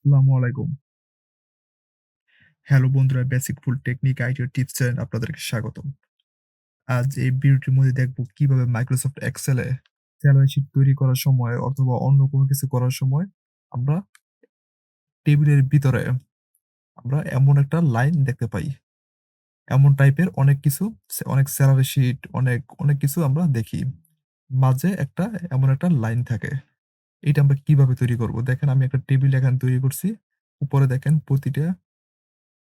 আসসালামু আলাইকুম। হ্যালো বন্ধুরা, basic full technique IT tips চ্যানেলে আপনাদেরকে স্বাগতম। আজ এই ভিডিওটির মধ্যে দেখব কিভাবে মাইক্রোসফট এক্সেলে স্যালারি শিট তৈরি করার সময় অথবা অন্য কোনো কিছু করার সময় আমরা টেবিলের ভিতরে আমরা এমন একটা লাইন দেখতে পাই। এমন টাইপের অনেক কিছু অনেক স্যালারি শিট অনেক কিছু আমরা দেখি। মাঝে এমন একটা লাইন থাকে। এটা আমরা কিভাবে তৈরি করব? দেখেন আমি একটা টেবিল এখানে তৈরি করছি। উপরে দেখেন প্রতিটা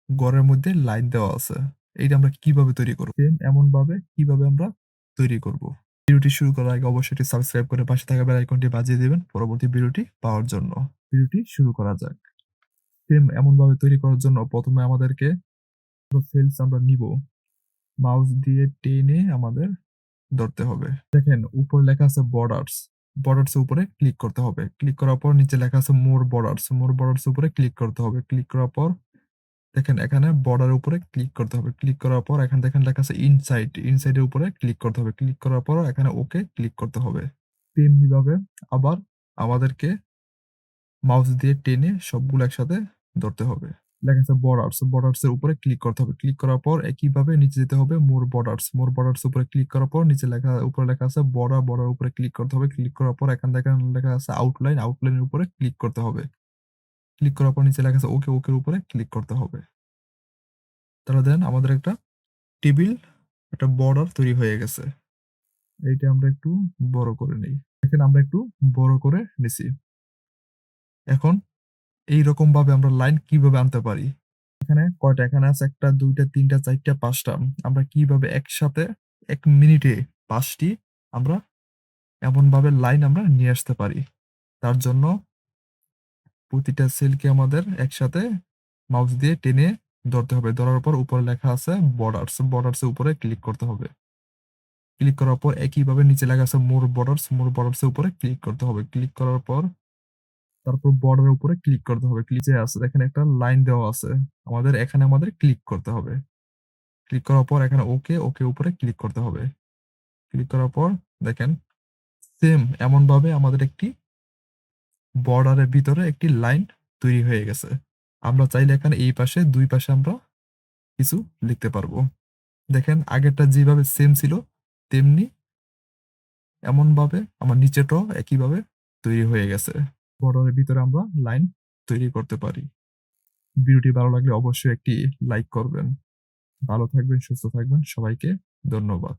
ঘরের মধ্যে লাইন দেওয়া আছে। এইটা আমরা কিভাবে তৈরি করব? সেম এমনভাবে কিভাবে আমরা তৈরি করব? ভিডিওটি শুরু করার আগে অবশ্যই এটি সাবস্ক্রাইব করে পাশে থাকা বেল আইকনটি বাজিয়ে দিবেন পরবর্তী ভিডিওটি পাওয়ার জন্য। ভিডিওটি শুরু করা যাক। সেম এমনভাবে তৈরি করার জন্য ১ম এ আমাদেরকে সেলস আমরা নিব। মাউস দিয়ে টেনে আমাদের ধরতে হবে। দেখেন উপরে লেখা আছে বর্ডার্স। বর্ডার্স এর উপরে ক্লিক করতে হবে। ক্লিক করার পর নিচে লেখা আছে মোর বর্ডার্স। মোর বর্ডার্স এর উপরে ক্লিক করতে হবে। ক্লিক করার পর দেখেন এখানে বর্ডার এর উপরে ক্লিক করতে হবে। ক্লিক করার পর এখানে দেখেন লেখা আছে ইনসাইড। ইনসাইড এর উপরে ক্লিক করতে হবে। ক্লিক করার পর এখানে ওকে ক্লিক করতে হবে। তেমনিভাবে আবার আমাদেরকে মাউস দিয়ে টেনে সবগুলো একসাথে ধরতে হবে। লেখা আছে বর্ডার্স। বর্ডার্স এর উপরে ক্লিক করতে হবে। ক্লিক করার পর একইভাবে নিচে যেতে হবে মোর বর্ডার্স। মোর বর্ডার্স উপরে ক্লিক করার পর নিচে উপরে লেখা আছে বর্ডার। বর্ডার উপরে ক্লিক করতে হবে। ক্লিক করার পর এখানে দেখেন লেখা আছে আউটলাইন। আউটলাইনের উপরে ক্লিক করতে হবে। ক্লিক করার পর নিচে লেখা আছে ওকে। ওকের উপরে ক্লিক করতে হবে। তাহলে দেন আমাদের টেবিল একটা বর্ডার তৈরি হয়ে গেছে। এইটা আমরা একটু বড় করে নেই। দেখেন আমরা একটু বড় করে নিছি। এখন এইরকম ভাবে আমরা লাইন কিভাবে আনতে পারি? এখানে কয়টা? এখানে আছে ১ টা, ২ টা, ৩ টা, ৪ টা, ৫ টা। আমরা কিভাবে একসাথে ১ মিনিটে ৫ টি আমরা এমনভাবে লাইন আমরা নিয়ে আসতে পারি। তার জন্য প্রতিটা সেলকে আমাদের একসাথে মাউস দিয়ে টেনে ধরতে হবে। ধরার পর উপরে লেখা আছে বর্ডার্স। বর্ডার্স এর উপরে ক্লিক করতে হবে। ক্লিক করার পর একইভাবে নিচে লেখা আছে মোর বর্ডার্স। মোর বর্ডার্স এর উপরে ক্লিক করতে হবে। ক্লিক করার পর তারপর বর্ডার এর উপরে ক্লিক করতে হবে। ক্লিকে আছে দেখেন একটা লাইন দেওয়া আছে। আমাদের ক্লিক করতে হবে। ক্লিক করার পর এখানে ওকে, ওকে উপরে ক্লিক করতে হবে। ক্লিক করার পর দেখেন সেম এমনভাবে আমাদের একটি বর্ডারের ভিতরে একটি লাইন তৈরি হয়ে গেছে। আমরা চাইলে এখানে এই পাশে ২ পাশে আমরা কিছু লিখতে পারবো। দেখেন আগেরটা যেভাবে সেম ছিল তেমনি এমনভাবে আমার নিচেরটাও একইভাবে তৈরি হয়ে গেছে। বর্ডারের ভিতরে আমরা লাইন তৈরি করতে পারি। ভিডিওটি ভালো লাগলে অবশ্যই একটি লাইক করবেন। ভালো থাকবেন, সুস্থ থাকবেন। সবাইকে ধন্যবাদ।